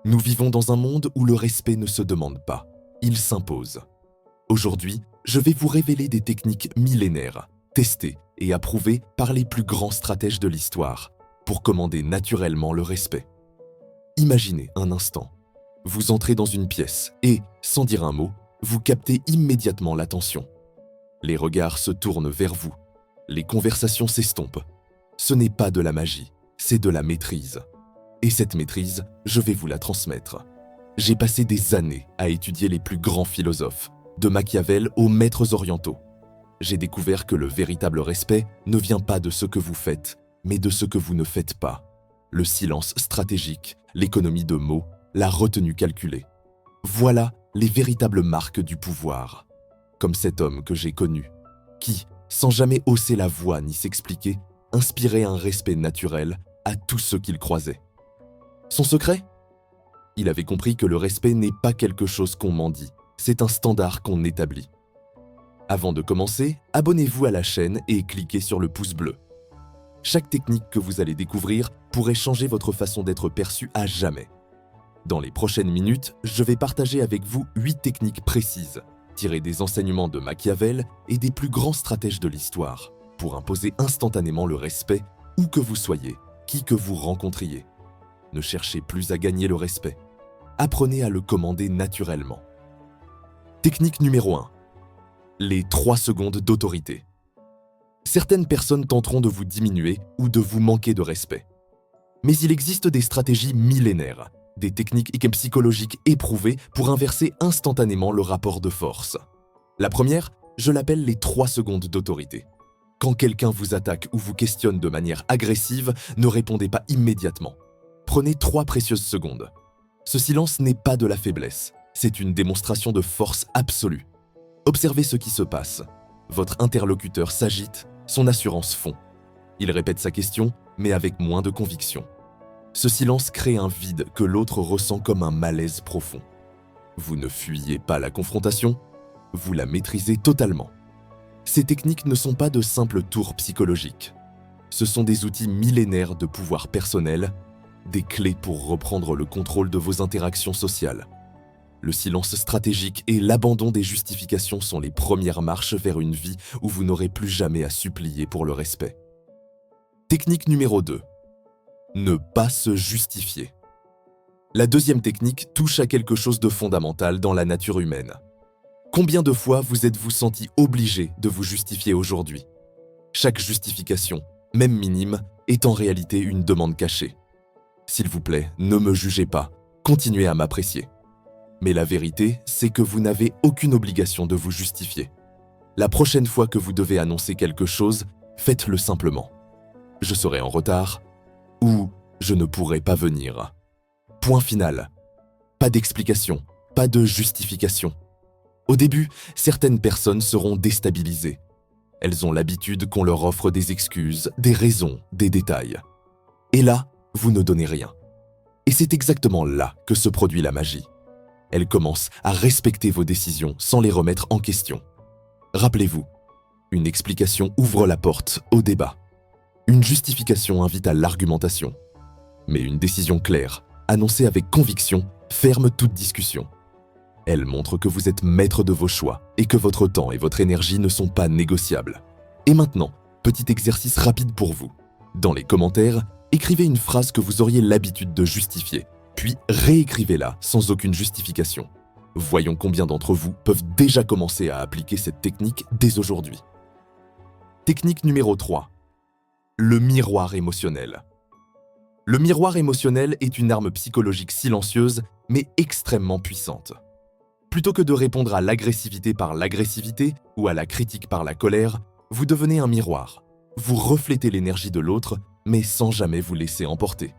Nous vivons dans un monde où le respect ne se demande pas, il s'impose. Aujourd'hui, je vais vous révéler des techniques millénaires, testées et approuvées par les plus grands stratèges de l'histoire, pour commander naturellement le respect. Imaginez un instant. Vous entrez dans une pièce et, sans dire un mot, vous captez immédiatement l'attention. Les regards se tournent vers vous. Les conversations s'estompent. Ce n'est pas de la magie, c'est de la maîtrise. Et cette maîtrise, je vais vous la transmettre. J'ai passé des années à étudier les plus grands philosophes, de Machiavel aux maîtres orientaux. J'ai découvert que le véritable respect ne vient pas de ce que vous faites, mais de ce que vous ne faites pas. Le silence stratégique, l'économie de mots, la retenue calculée. Voilà les véritables marques du pouvoir. Comme cet homme que j'ai connu, qui, sans jamais hausser la voix ni s'expliquer, inspirait un respect naturel à tous ceux qu'il croisait. Son secret ? Il avait compris que le respect n'est pas quelque chose qu'on mendie, c'est un standard qu'on établit. Avant de commencer, abonnez-vous à la chaîne et cliquez sur le pouce bleu. Chaque technique que vous allez découvrir pourrait changer votre façon d'être perçu à jamais. Dans les prochaines minutes, je vais partager avec vous 8 techniques précises, tirées des enseignements de Machiavel et des plus grands stratèges de l'histoire, pour imposer instantanément le respect, où que vous soyez, qui que vous rencontriez. Ne cherchez plus à gagner le respect. Apprenez à le commander naturellement. Technique numéro 1. Les 3 secondes d'autorité. Certaines personnes tenteront de vous diminuer ou de vous manquer de respect. Mais il existe des stratégies millénaires, des techniques psychologiques éprouvées pour inverser instantanément le rapport de force. La première, je l'appelle les 3 secondes d'autorité. Quand quelqu'un vous attaque ou vous questionne de manière agressive, ne répondez pas immédiatement. Prenez 3 précieuses secondes. Ce silence n'est pas de la faiblesse, c'est une démonstration de force absolue. Observez ce qui se passe. Votre interlocuteur s'agite, son assurance fond. Il répète sa question, mais avec moins de conviction. Ce silence crée un vide que l'autre ressent comme un malaise profond. Vous ne fuyez pas la confrontation, vous la maîtrisez totalement. Ces techniques ne sont pas de simples tours psychologiques. Ce sont des outils millénaires de pouvoir personnel, des clés pour reprendre le contrôle de vos interactions sociales. Le silence stratégique et l'abandon des justifications sont les premières marches vers une vie où vous n'aurez plus jamais à supplier pour le respect. Technique numéro 2. Ne pas se justifier. La deuxième technique touche à quelque chose de fondamental dans la nature humaine. Combien de fois vous êtes-vous senti obligé de vous justifier aujourd'hui ? Chaque justification, même minime, est en réalité une demande cachée. S'il vous plaît, ne me jugez pas, continuez à m'apprécier. Mais la vérité, c'est que vous n'avez aucune obligation de vous justifier. La prochaine fois que vous devez annoncer quelque chose, faites-le simplement. Je serai en retard ou je ne pourrai pas venir. Point final. Pas d'explication, pas de justification. Au début, certaines personnes seront déstabilisées. Elles ont l'habitude qu'on leur offre des excuses, des raisons, des détails. Et là, vous ne donnez rien. Et c'est exactement là que se produit la magie. Elle commence à respecter vos décisions sans les remettre en question. Rappelez-vous, une explication ouvre la porte au débat. Une justification invite à l'argumentation. Mais une décision claire, annoncée avec conviction, ferme toute discussion. Elle montre que vous êtes maître de vos choix et que votre temps et votre énergie ne sont pas négociables. Et maintenant, petit exercice rapide pour vous. Dans les commentaires, écrivez une phrase que vous auriez l'habitude de justifier. Puis réécrivez-la sans aucune justification. Voyons combien d'entre vous peuvent déjà commencer à appliquer cette technique dès aujourd'hui. Technique numéro 3. Le miroir émotionnel. Le miroir émotionnel est une arme psychologique silencieuse, mais extrêmement puissante. Plutôt que de répondre à l'agressivité par l'agressivité ou à la critique par la colère, vous devenez un miroir. Vous reflétez l'énergie de l'autre, mais sans jamais vous laisser emporter.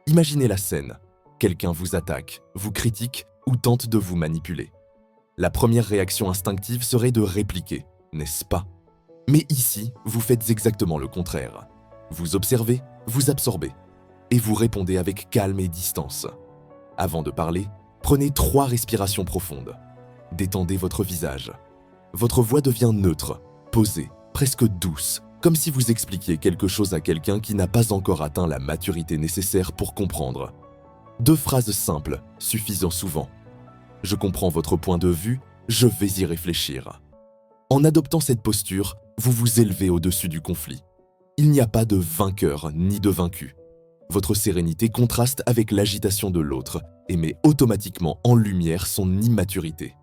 Imaginez la scène. Quelqu'un vous attaque, vous critique ou tente de vous manipuler. La première réaction instinctive serait de répliquer, n'est-ce pas ? Mais ici, vous faites exactement le contraire. Vous observez, vous absorbez, et vous répondez avec calme et distance. Avant de parler, prenez 3 respirations profondes. Détendez votre visage. Votre voix devient neutre, posée, presque douce, comme si vous expliquiez quelque chose à quelqu'un qui n'a pas encore atteint la maturité nécessaire pour comprendre. 2 phrases simples, suffisant souvent. Je comprends votre point de vue, je vais y réfléchir. En adoptant cette posture, vous vous élevez au-dessus du conflit. Il n'y a pas de vainqueur ni de vaincu. Votre sérénité contraste avec l'agitation de l'autre et met automatiquement en lumière son immaturité.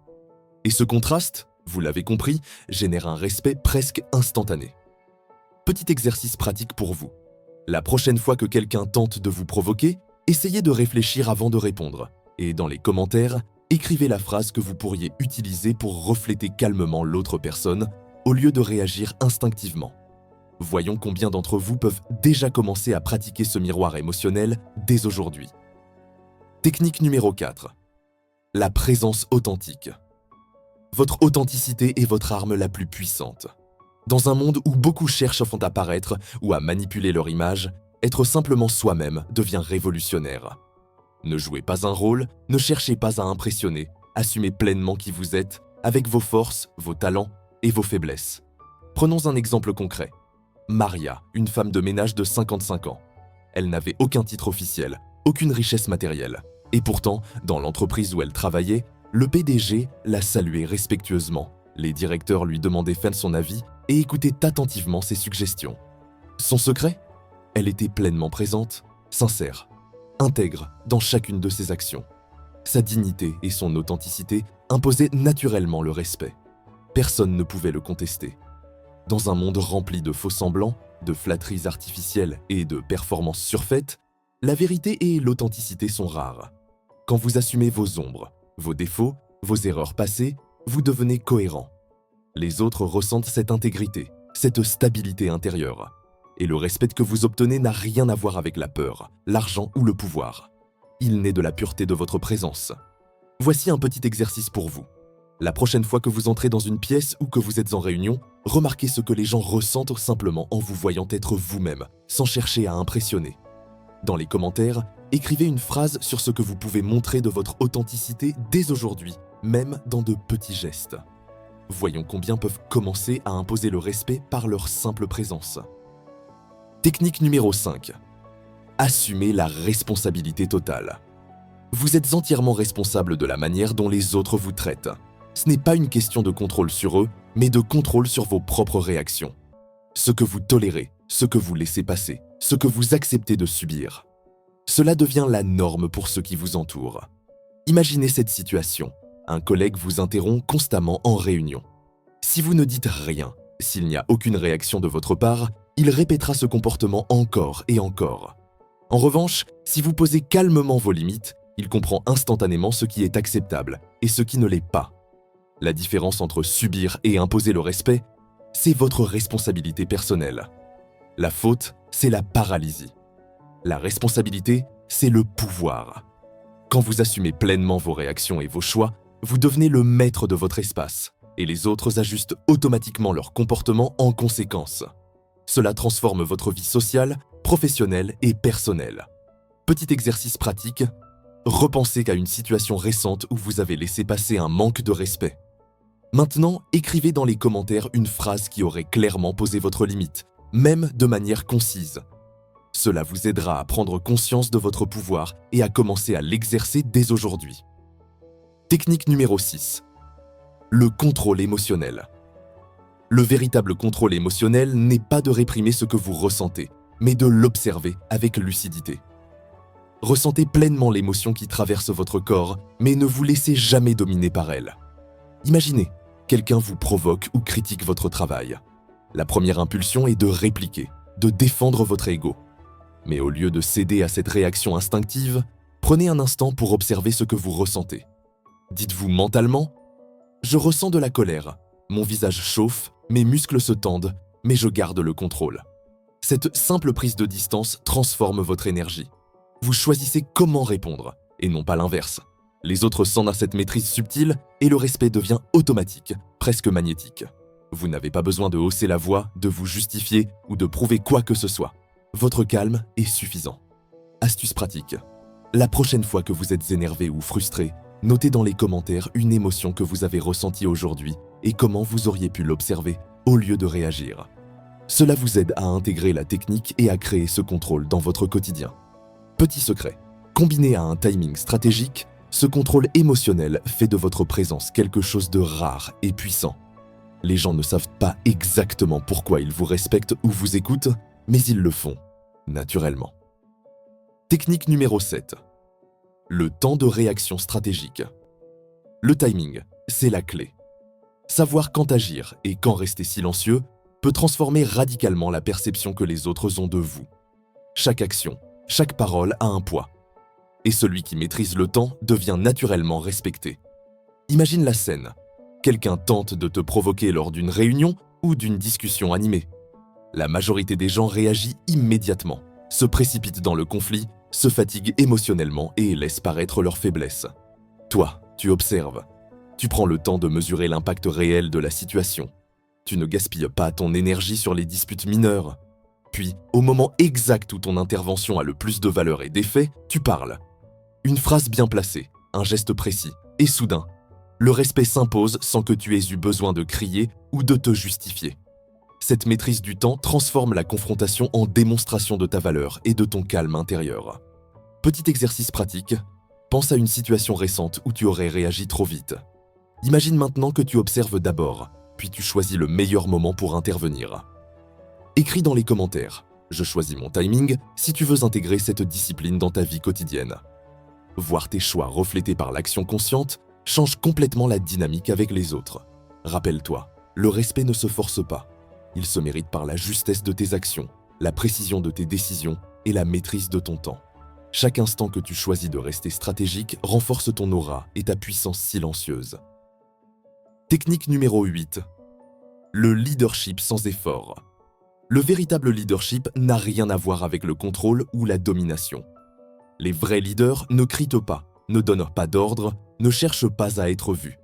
Et ce contraste, vous l'avez compris, génère un respect presque instantané. Petit exercice pratique pour vous. La prochaine fois que quelqu'un tente de vous provoquer, essayez de réfléchir avant de répondre. Et dans les commentaires, écrivez la phrase que vous pourriez utiliser pour refléter calmement l'autre personne au lieu de réagir instinctivement. Voyons combien d'entre vous peuvent déjà commencer à pratiquer ce miroir émotionnel dès aujourd'hui. Technique numéro 4. La présence authentique. Votre authenticité est votre arme la plus puissante. Dans un monde où beaucoup cherchent à apparaître ou à manipuler leur image, être simplement soi-même devient révolutionnaire. Ne jouez pas un rôle, ne cherchez pas à impressionner, assumez pleinement qui vous êtes, avec vos forces, vos talents et vos faiblesses. Prenons un exemple concret. Maria, une femme de ménage de 55 ans. Elle n'avait aucun titre officiel, aucune richesse matérielle. Et pourtant, dans l'entreprise où elle travaillait, le PDG la saluait respectueusement. Les directeurs lui demandaient son avis et écoutaient attentivement ses suggestions. Son secret ? Elle était pleinement présente, sincère, intègre dans chacune de ses actions. Sa dignité et son authenticité imposaient naturellement le respect. Personne ne pouvait le contester. Dans un monde rempli de faux-semblants, de flatteries artificielles et de performances surfaites, la vérité et l'authenticité sont rares. Quand vous assumez vos ombres, vos défauts, vos erreurs passées, vous devenez cohérent. Les autres ressentent cette intégrité, cette stabilité intérieure. Et le respect que vous obtenez n'a rien à voir avec la peur, l'argent ou le pouvoir. Il naît de la pureté de votre présence. Voici un petit exercice pour vous. La prochaine fois que vous entrez dans une pièce ou que vous êtes en réunion, remarquez ce que les gens ressentent simplement en vous voyant être vous-même, sans chercher à impressionner. Dans les commentaires, écrivez une phrase sur ce que vous pouvez montrer de votre authenticité dès aujourd'hui, même dans de petits gestes. Voyons combien peuvent commencer à imposer le respect par leur simple présence. Technique numéro 5. Assumez la responsabilité totale. Vous êtes entièrement responsable de la manière dont les autres vous traitent. Ce n'est pas une question de contrôle sur eux, mais de contrôle sur vos propres réactions. Ce que vous tolérez, ce que vous laissez passer, ce que vous acceptez de subir. Cela devient la norme pour ceux qui vous entourent. Imaginez cette situation. Un collègue vous interrompt constamment en réunion. Si vous ne dites rien, s'il n'y a aucune réaction de votre part, il répétera ce comportement encore et encore. En revanche, si vous posez calmement vos limites, il comprend instantanément ce qui est acceptable et ce qui ne l'est pas. La différence entre subir et imposer le respect, c'est votre responsabilité personnelle. La faute, c'est la paralysie. La responsabilité, c'est le pouvoir. Quand vous assumez pleinement vos réactions et vos choix, vous devenez le maître de votre espace et les autres ajustent automatiquement leur comportement en conséquence. Cela transforme votre vie sociale, professionnelle et personnelle. Petit exercice pratique, repensez qu'à une situation récente où vous avez laissé passer un manque de respect. Maintenant, écrivez dans les commentaires une phrase qui aurait clairement posé votre limite, même de manière concise. Cela vous aidera à prendre conscience de votre pouvoir et à commencer à l'exercer dès aujourd'hui. Technique numéro 6. Le contrôle émotionnel. Le véritable contrôle émotionnel n'est pas de réprimer ce que vous ressentez, mais de l'observer avec lucidité. Ressentez pleinement l'émotion qui traverse votre corps, mais ne vous laissez jamais dominer par elle. Imaginez, quelqu'un vous provoque ou critique votre travail. La première impulsion est de répliquer, de défendre votre ego. Mais au lieu de céder à cette réaction instinctive, prenez un instant pour observer ce que vous ressentez. Dites-vous mentalement « Je ressens de la colère, mon visage chauffe, mes muscles se tendent, mais je garde le contrôle. » Cette simple prise de distance transforme votre énergie. Vous choisissez comment répondre, et non pas l'inverse. Les autres sentent à cette maîtrise subtile et le respect devient automatique, presque magnétique. Vous n'avez pas besoin de hausser la voix, de vous justifier ou de prouver quoi que ce soit. Votre calme est suffisant. Astuce pratique. La prochaine fois que vous êtes énervé ou frustré, notez dans les commentaires une émotion que vous avez ressentie aujourd'hui et comment vous auriez pu l'observer au lieu de réagir. Cela vous aide à intégrer la technique et à créer ce contrôle dans votre quotidien. Petit secret, Combiné à un timing stratégique, ce contrôle émotionnel fait de votre présence quelque chose de rare et puissant. Les gens ne savent pas exactement pourquoi ils vous respectent ou vous écoutent, mais ils le font, naturellement. Technique numéro 7. Le temps de réaction stratégique. Le timing, c'est la clé. Savoir quand agir et quand rester silencieux peut transformer radicalement la perception que les autres ont de vous. Chaque action, chaque parole a un poids. Et celui qui maîtrise le temps devient naturellement respecté. Imagine la scène. Quelqu'un tente de te provoquer lors d'une réunion ou d'une discussion animée. La majorité des gens réagit immédiatement, se précipite dans le conflit, se fatigue émotionnellement et laisse paraître leur faiblesse. Toi, tu observes. Tu prends le temps de mesurer l'impact réel de la situation. Tu ne gaspilles pas ton énergie sur les disputes mineures. Puis, au moment exact où ton intervention a le plus de valeur et d'effet, tu parles. Une phrase bien placée, un geste précis, et soudain, le respect s'impose sans que tu aies eu besoin de crier ou de te justifier. Cette maîtrise du temps transforme la confrontation en démonstration de ta valeur et de ton calme intérieur. Petit exercice pratique, pense à une situation récente où tu aurais réagi trop vite. Imagine maintenant que tu observes d'abord, puis tu choisis le meilleur moment pour intervenir. Écris dans les commentaires « Je choisis mon timing » si tu veux intégrer cette discipline dans ta vie quotidienne. Voir tes choix reflétés par l'action consciente change complètement la dynamique avec les autres. Rappelle-toi, le respect ne se force pas. Il se mérite par la justesse de tes actions, la précision de tes décisions et la maîtrise de ton temps. Chaque instant que tu choisis de rester stratégique renforce ton aura et ta puissance silencieuse. Technique numéro 8. Le leadership sans effort. Le véritable leadership n'a rien à voir avec le contrôle ou la domination. Les vrais leaders ne crient pas, ne donnent pas d'ordre, ne cherchent pas à être vus.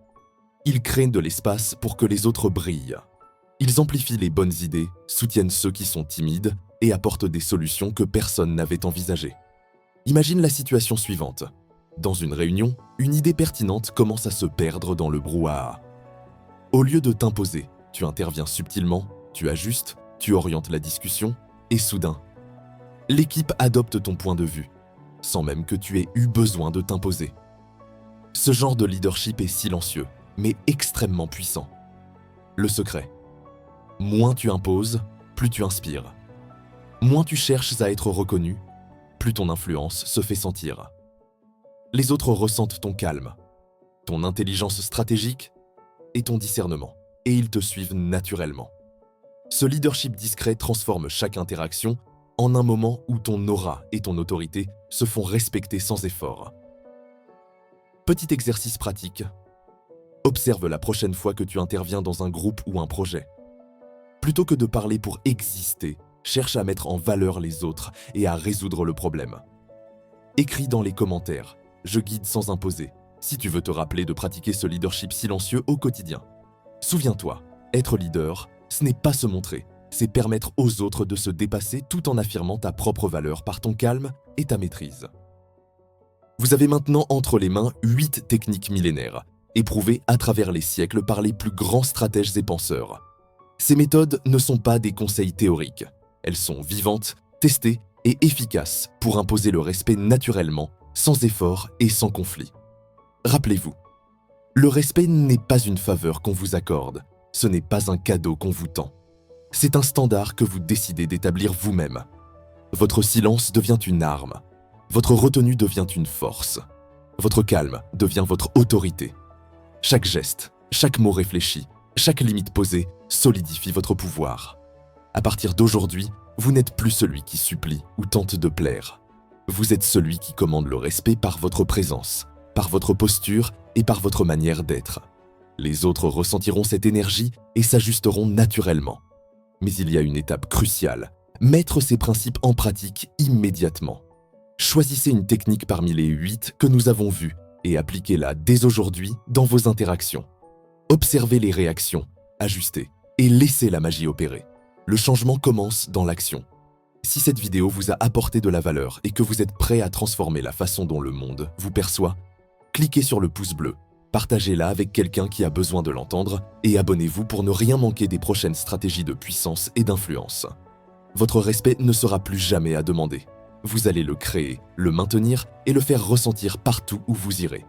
Ils créent de l'espace pour que les autres brillent. Ils amplifient les bonnes idées, soutiennent ceux qui sont timides et apportent des solutions que personne n'avait envisagées. Imagine la situation suivante. Dans une réunion, une idée pertinente commence à se perdre dans le brouhaha. Au lieu de t'imposer, tu interviens subtilement, tu ajustes, tu orientes la discussion et soudain, l'équipe adopte ton point de vue, sans même que tu aies eu besoin de t'imposer. Ce genre de leadership est silencieux, mais extrêmement puissant. Le secret. Moins tu imposes, plus tu inspires. Moins tu cherches à être reconnu, plus ton influence se fait sentir. Les autres ressentent ton calme, ton intelligence stratégique et ton discernement, et ils te suivent naturellement. Ce leadership discret transforme chaque interaction en un moment où ton aura et ton autorité se font respecter sans effort. Petit exercice pratique. Observe la prochaine fois que tu interviens dans un groupe ou un projet. Plutôt que de parler pour exister, cherche à mettre en valeur les autres et à résoudre le problème. Écris dans les commentaires « Je guide sans imposer » si tu veux te rappeler de pratiquer ce leadership silencieux au quotidien. Souviens-toi, être leader, ce n'est pas se montrer, c'est permettre aux autres de se dépasser tout en affirmant ta propre valeur par ton calme et ta maîtrise. Vous avez maintenant entre les mains 8 techniques millénaires, éprouvées à travers les siècles par les plus grands stratèges et penseurs. Ces méthodes ne sont pas des conseils théoriques. Elles sont vivantes, testées et efficaces pour imposer le respect naturellement, sans effort et sans conflit. Rappelez-vous, le respect n'est pas une faveur qu'on vous accorde, ce n'est pas un cadeau qu'on vous tend. C'est un standard que vous décidez d'établir vous-même. Votre silence devient une arme, votre retenue devient une force, votre calme devient votre autorité. Chaque geste, chaque mot réfléchi, chaque limite posée solidifie votre pouvoir. À partir d'aujourd'hui, vous n'êtes plus celui qui supplie ou tente de plaire. Vous êtes celui qui commande le respect par votre présence, par votre posture et par votre manière d'être. Les autres ressentiront cette énergie et s'ajusteront naturellement. Mais il y a une étape cruciale, mettre ces principes en pratique immédiatement. Choisissez une technique parmi les 8 que nous avons vues et appliquez-la dès aujourd'hui dans vos interactions. Observez les réactions, ajustez et laissez la magie opérer. Le changement commence dans l'action. Si cette vidéo vous a apporté de la valeur et que vous êtes prêt à transformer la façon dont le monde vous perçoit, cliquez sur le pouce bleu, partagez-la avec quelqu'un qui a besoin de l'entendre et abonnez-vous pour ne rien manquer des prochaines stratégies de puissance et d'influence. Votre respect ne sera plus jamais à demander. Vous allez le créer, le maintenir et le faire ressentir partout où vous irez.